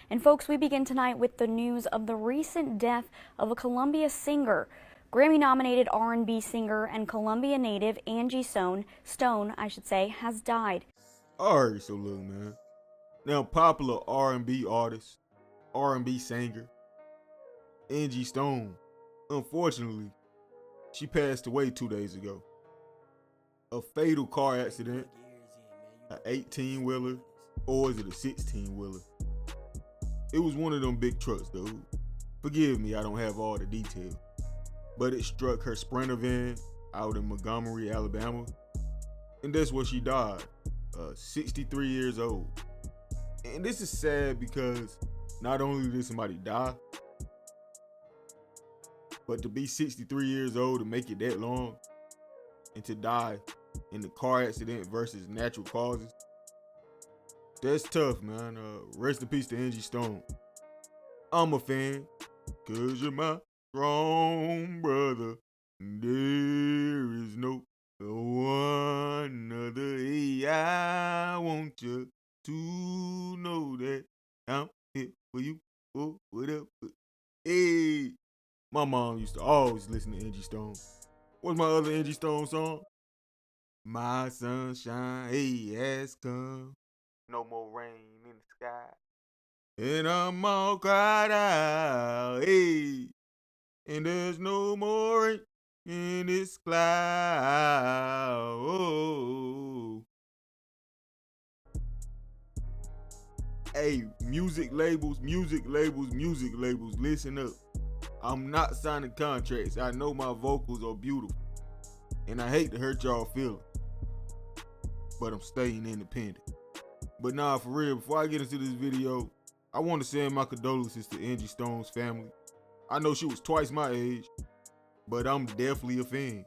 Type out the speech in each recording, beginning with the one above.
And folks, we begin tonight with the news of the recent death of a Columbia singer. Grammy-nominated R&B singer and Columbia native Angie Stone, has died. Alright, so look, man. Now, popular R&B artist, R&B singer, Angie Stone, unfortunately, she passed away 2 days ago. A fatal car accident, an 18-wheeler, or is it a 16-wheeler? It was one of them big trucks, dude. Forgive me, I don't have all the details. But it struck her Sprinter van out in Montgomery, Alabama. And that's where she died, 63 years old. And this is sad because not only did somebody die, but to be 63 years old and make it that long, and to die in the car accident versus natural causes, that's tough, man. Rest in peace to Angie Stone. I'm a fan, cause you're my strong brother. There is no one other. Hey, I want you to know that I'm here for you. Oh, what up? Hey, my mom used to always listen to Angie Stone. What's my other Angie Stone song? My sunshine, hey, has come. No more rain in the sky. And I'm all cried out, hey. And there's no more rain in this cloud. Oh. Hey, music labels, listen up. I'm not signing contracts. I know my vocals are beautiful. And I hate to hurt y'all feelings. But I'm staying independent. But nah, for real, before I get into this video, I want to send my condolences to Angie Stone's family. I know she was twice my age, but I'm definitely a fan.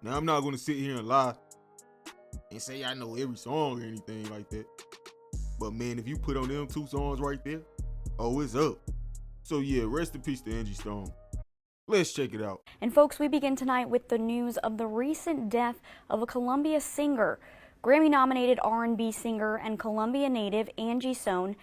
Now, I'm not going to sit here and lie and say I know every song or anything like that. But man, if you put on them 2 songs right there, oh, it's up. So yeah, rest in peace to Angie Stone. Let's check it out. And folks, we begin tonight with the news of the recent death of a Columbia singer. Grammy-nominated R&B singer and Columbia native Angie Stone,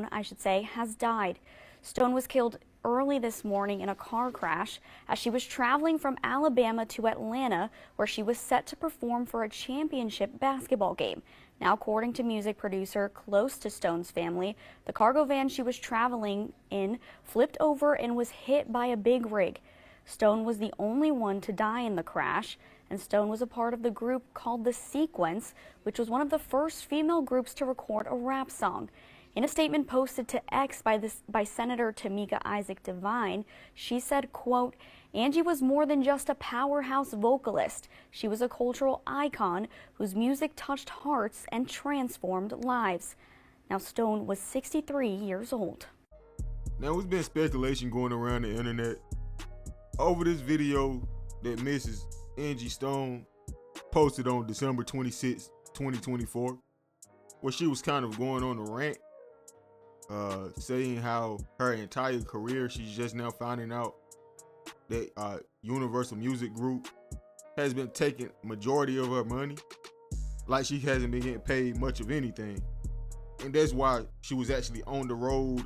has died. Stone was killed early this morning in a car crash as she was traveling from Alabama to Atlanta, where she was set to perform for a championship basketball game. Now, according to music producer close to Stone's family, the cargo van she was traveling in flipped over and was hit by a big rig. Stone was the only one to die in the crash, and Stone was a part of the group called The Sequence, which was one of the first female groups to record a rap song. In a statement posted to X by Senator Tamika Isaac Devine, she said, quote, "Angie was more than just a powerhouse vocalist. She was a cultural icon whose music touched hearts and transformed lives." Now, Stone was 63 years old. Now, there's been speculation going around the internet over this video that Mrs. Angie Stone posted on December 26, 2024, where she was kind of going on a rant, saying how her entire career, she's just now finding out that Universal Music Group has been taking majority of her money, like she hasn't been getting paid much of anything. And that's why she was actually on the road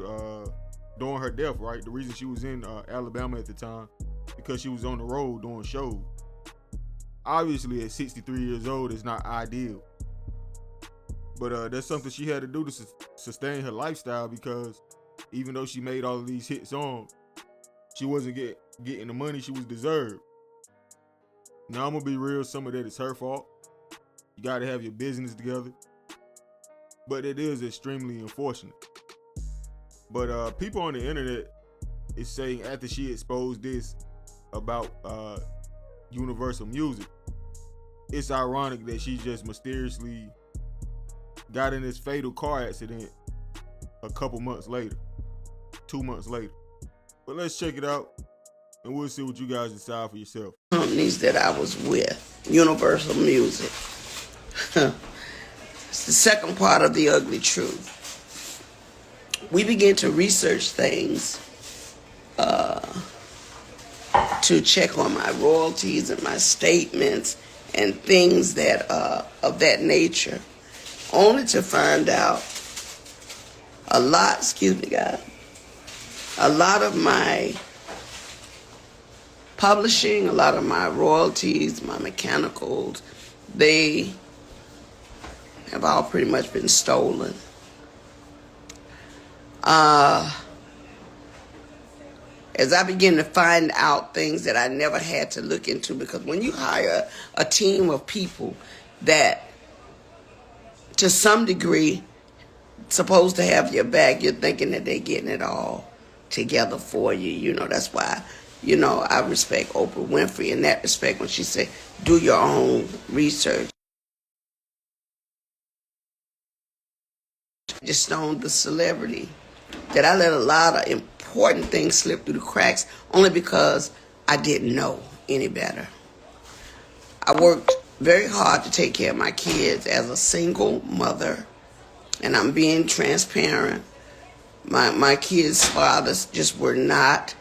during her death, right? The reason she was in Alabama at the time, because she was on the road doing shows. Obviously, at 63 years old, it's not ideal. But that's something she had to do to sustain her lifestyle, because even though she made all of these hit songs, she wasn't getting the money she was deserved. Now, I'm going to be real, some of that is her fault. You got to have your business together. But it is extremely unfortunate. But people on the internet is saying, after she exposed this about Universal Music, it's ironic that she just mysteriously got in this fatal car accident a couple months later, 2 months later. But let's check it out, and we'll see what you guys decide for yourself. Companies that I was with, Universal Music. It's the second part of the ugly truth. We began to research things to check on my royalties and my statements and things that of that nature, only to find out excuse me, guys, a lot of my publishing, a lot of my royalties, my mechanicals, they have all pretty much been stolen. As I begin to find out things that I never had to look into, because when you hire a team of people that to some degree supposed to have your back, you're thinking that they're getting it all together for you. You know, that's why, you know, I respect Oprah Winfrey in that respect when she said, do your own research. Just stoned the celebrity that I let a lot of important things slip through the cracks only because I didn't know any better. I worked very hard to take care of my kids as a single mother, and I'm being transparent. My kids' fathers just were not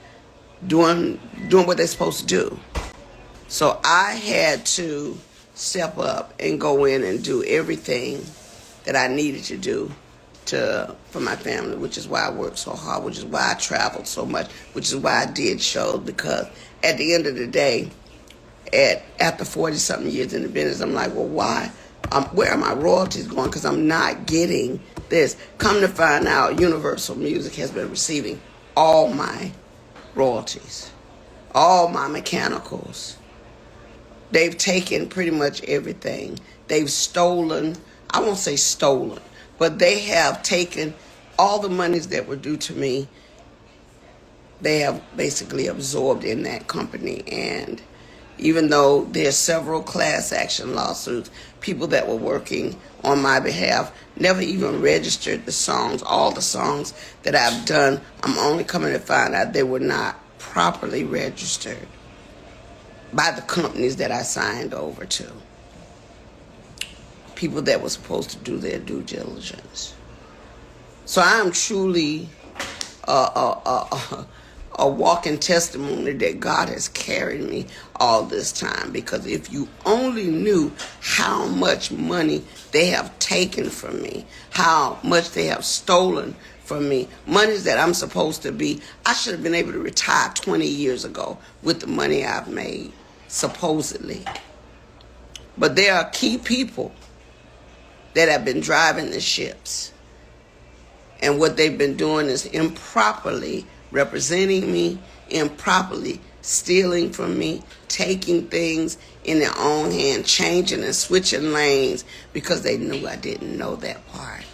doing what they're supposed to do. So I had to step up and go in and do everything that I needed to do for my family, which is why I worked so hard, which is why I traveled so much, which is why I did shows, because at the end of the day, after 40-something years in the business, I'm like, well, why? Where are my royalties going? Because I'm not getting this. Come to find out, Universal Music has been receiving all my royalties, all my mechanicals. They've taken pretty much everything. They've stolen, I won't say stolen, but they have taken all the monies that were due to me. They have basically absorbed in that company. And even though there's several class action lawsuits, people that were working on my behalf never even registered the songs. All the songs that I've done, I'm only coming to find out they were not properly registered by the companies that I signed over to. People that were supposed to do their due diligence. So I am truly a walking testimony that God has carried me all this time. Because if you only knew how much money they have taken from me, how much they have stolen from me, monies that I'm supposed to be, I should have been able to retire 20 years ago with the money I've made, supposedly. But there are key people that have been driving the ships. And what they've been doing is improperly representing me, improperly stealing from me, taking things in their own hand, changing and switching lanes because they knew I didn't know that part.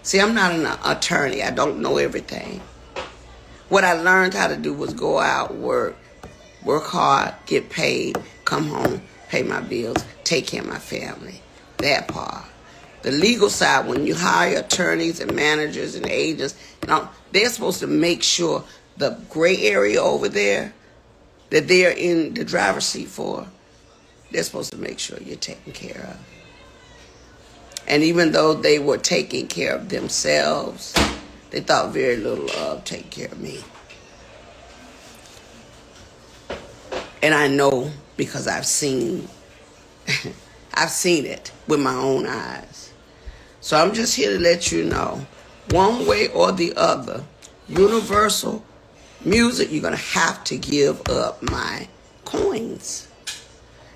See, I'm not an attorney. I don't know everything. What I learned how to do was go out, work hard, get paid, come home, pay my bills, take care of my family. That part. The legal side, when you hire attorneys and managers and agents, they're supposed to make sure the gray area over there that they're in the driver's seat for, they're supposed to make sure you're taken care of. And even though they were taking care of themselves, they thought very little of taking care of me. And I know because I've seen it with my own eyes. So I'm just here to let you know, one way or the other, Universal Music, you're going to have to give up my coins.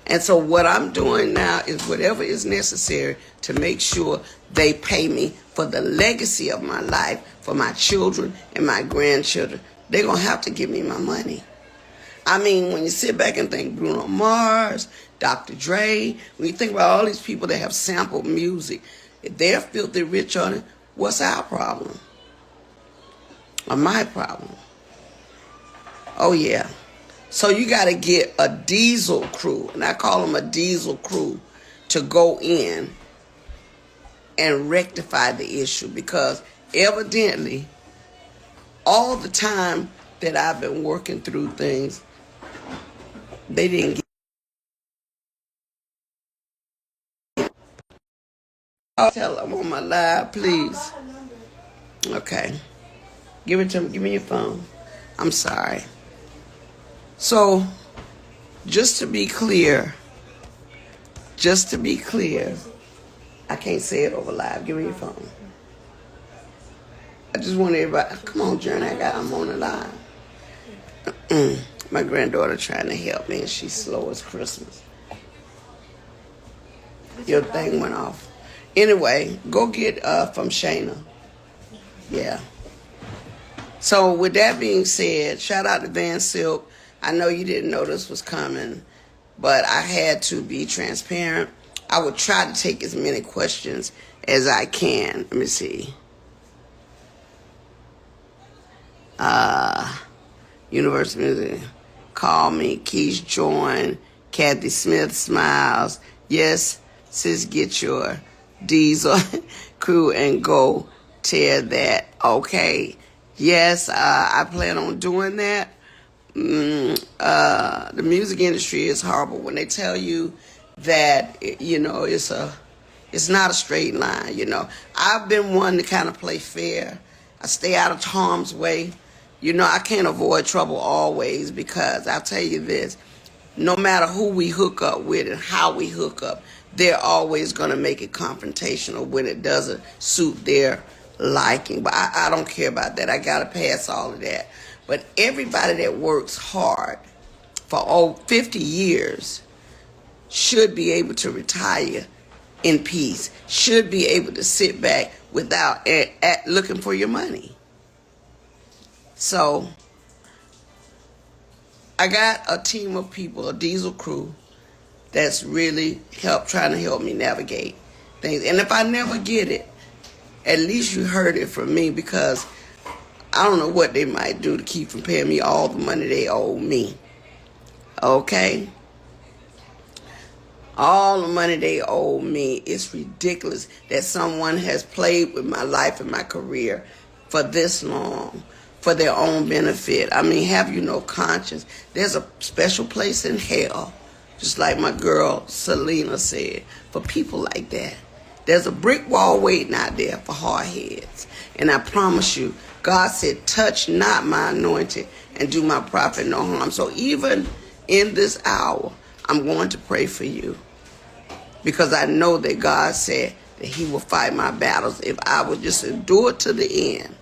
And so what I'm doing now is whatever is necessary to make sure they pay me for the legacy of my life, for my children and my grandchildren. They're going to have to give me my money. I mean, when you sit back and think Bruno Mars, Dr. Dre, when you think about all these people that have sampled music, if they're filthy rich on it, what's our problem? Or my problem? Oh, yeah. So you got to get a diesel crew, and I call them a diesel crew, to go in and rectify the issue, because evidently all the time that I've been working through things, they didn't get. I'll tell them on my live, please. Okay. Give it to me. Give me your phone. I'm sorry. So, just to be clear, I can't say it over live. Give me your phone. I just want everybody, come on, Journey, I'm on the line. My granddaughter trying to help me, and she's slow as Christmas. Your thing went off. Anyway, go get from Shayna. Yeah. So with that being said, shout out to Van Silk. I know you didn't know this was coming, but I had to be transparent. I would try to take as many questions as I can. Let me see. University Music, call me. Keys join. Kathy Smith smiles. Yes, sis, get your diesel crew and go tear that. Okay. Yes, I plan on doing that. The music industry is horrible when they tell you that, you know, it's not a straight line, you know. I've been one to kind of play fair. I stay out of harm's way. You know, I can't avoid trouble always, because I'll tell you this, no matter who we hook up with and how we hook up, they're always going to make it confrontational when it doesn't suit their liking. But I don't care about that. I got to pass all of that. But everybody that works hard for 50 years should be able to retire in peace, should be able to sit back without looking for your money. So I got a team of people, a diesel crew, that's really trying to help me navigate things. And if I never get it, at least you heard it from me, because I don't know what they might do to keep from paying me all the money they owe me. Okay? All the money they owe me. It's ridiculous that someone has played with my life and my career for this long, for their own benefit. I mean, have you no conscience? There's a special place in hell, just like my girl Selena said, for people like that. There's a brick wall waiting out there for hard heads. And I promise you, God said, touch not my anointed and do my prophet no harm. So even in this hour, I'm going to pray for you, because I know that God said that he will fight my battles if I would just endure to the end.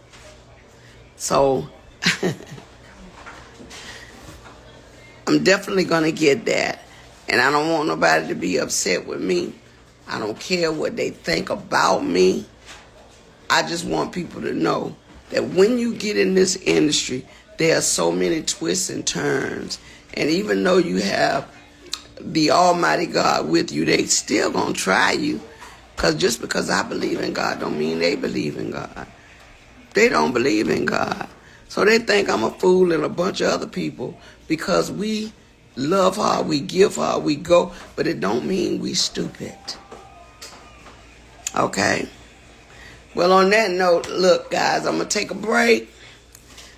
So I'm definitely going to get that. And I don't want nobody to be upset with me. I don't care what they think about me. I just want people to know that when you get in this industry, there are so many twists and turns. And even though you have the Almighty God with you, they still going to try you. Just because I believe in God don't mean they believe in God. They don't believe in God. So they think I'm a fool and a bunch of other people because we love hard, we give hard, we go, but it don't mean we stupid. Okay? Well, on that note, look, guys, I'm going to take a break.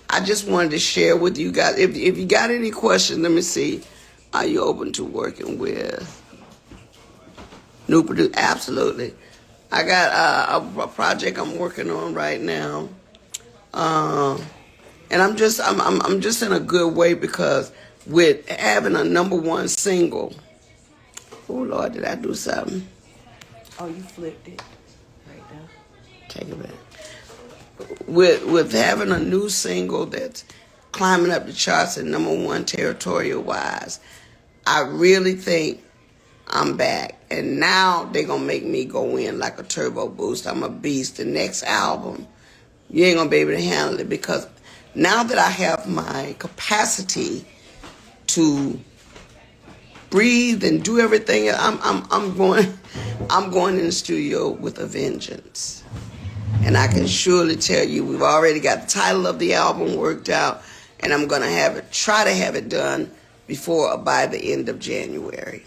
I just wanted to share with you guys. If you got any questions, let me see. Are you open to working with new producer? Absolutely. I got a project I'm working on right now. And I'm just in a good way, because with having a #1 single. Oh, Lord, did I do something? Oh, you flipped it right there. Take it back. With having a new single that's climbing up the charts at #1 territorial-wise, I really think I'm back. And now they're going to make me go in like a turbo boost. I'm a beast. The next album, you ain't going to be able to handle it, because now that I have my capacity to breathe and do everything, I'm going in the studio with a vengeance. And I can surely tell you, we've already got the title of the album worked out, and I'm going to try to have it done by the end of January,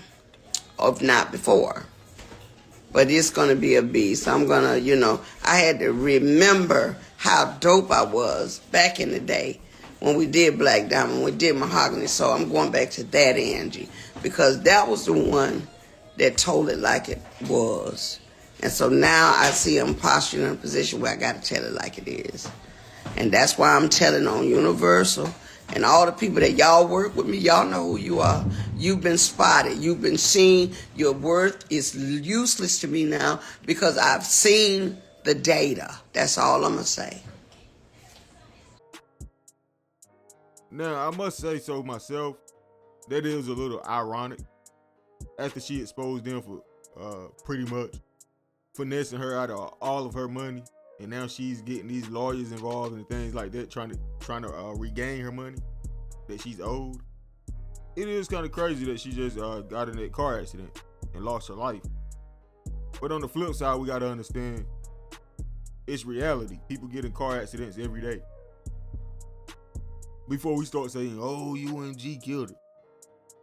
or if not before. But it's going to be a beast. I'm going to, I had to remember how dope I was back in the day when we did Black Diamond, when we did Mahogany. So I'm going back to that Angie, because that was the one that told it like it was. And so now I see I'm posturing in a position where I got to tell it like it is. And that's why I'm telling on Universal. And all the people that y'all work with me, y'all know who you are. You've been spotted. You've been seen. Your worth is useless to me now, because I've seen the data. That's all I'm going to say. Now, I must say so myself, that is a little ironic. After she exposed them for pretty much finessing her out of all of her money, and now she's getting these lawyers involved and things like that, trying to regain her money that she's owed. It is kind of crazy that she just got in that car accident and lost her life. But on the flip side, we gotta understand it's reality. People get in car accidents every day. Before we start saying, "Oh, UNG killed her,"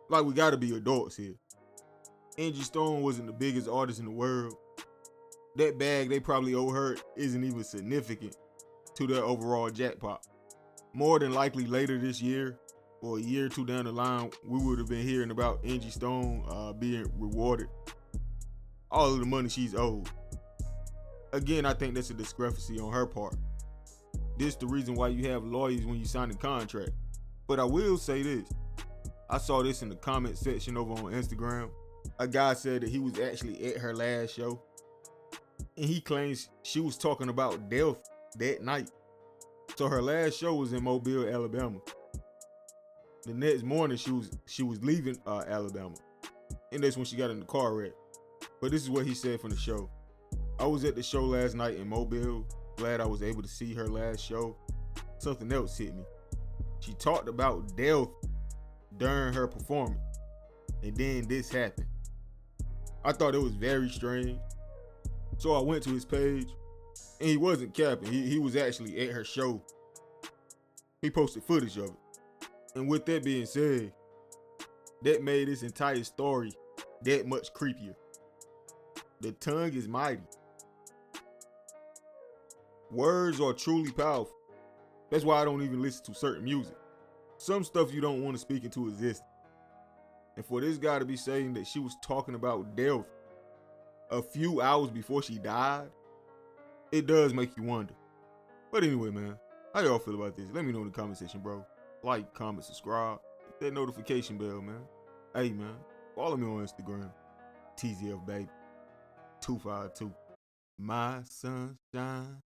like, we gotta be adults here. Angie Stone wasn't the biggest artist in the world. That bag they probably owe her isn't even significant to their overall jackpot. More than likely later this year, or a year or two down the line, we would have been hearing about Angie Stone being rewarded all of the money she's owed. Again, I think that's a discrepancy on her part. This the reason why you have lawyers when you sign a contract. But I will say this. I saw this in the comment section over on Instagram. A guy said that he was actually at her last show, and he claims she was talking about death that night. So her last show was in Mobile, Alabama. The next morning she was leaving Alabama, and that's when she got in the car wreck. But this is what he said from the show. "I was at the show last night in Mobile. Glad I was able to see her last show. Something else hit me. She talked about death during her performance, and then this happened. I thought it was very strange. So I went to his page, and he wasn't capping. He was actually at her show. He posted footage of it. And with that being said, that made this entire story that much creepier. The tongue is mighty. Words are truly powerful. That's why I don't even listen to certain music. Some stuff you don't want to speak into existence. And for this guy to be saying that she was talking about death a few hours before she died, it does make you wonder. But anyway, man, how y'all feel about this? Let me know in the comment section, bro. Like, comment, subscribe, hit that notification bell, man. Hey, man, follow me on Instagram, TZFBaby252. My sunshine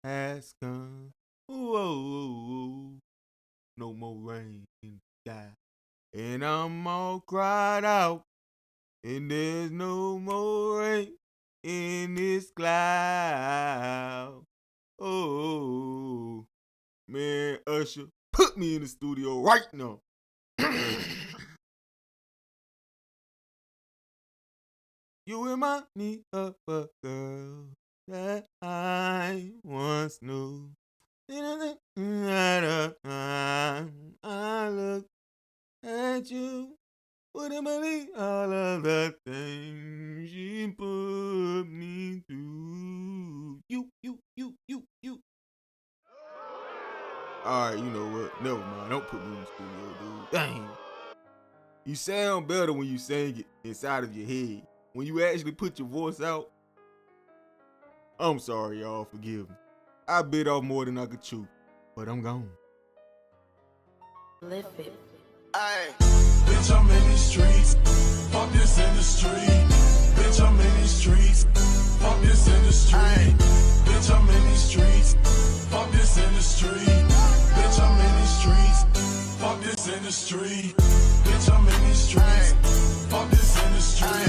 has come. Whoa, no more rain in the sky. And I'm all cried out, and there's no more rain in this cloud. Oh, man, Usher, put me in the studio right now. You remind me of a girl that I once knew. I look at you, wouldn't believe all of the things she put me through. You. Alright, you know what? Never mind. Don't put me in the studio, dude. Dang. You sound better when you sing it inside of your head. When you actually put your voice out, I'm sorry, y'all. Forgive me. I bit off more than I could chew, but I'm gone. Live it. Aye. Bitch, I'm in these streets. Fuck this industry. Bitch, I'm in these streets. Fuck this industry. Aye. Bitch, I'm in these streets. Fuck this industry. Bitch, I'm in these streets. Fuck this industry. Bitch, I'm in these streets. Fuck this industry.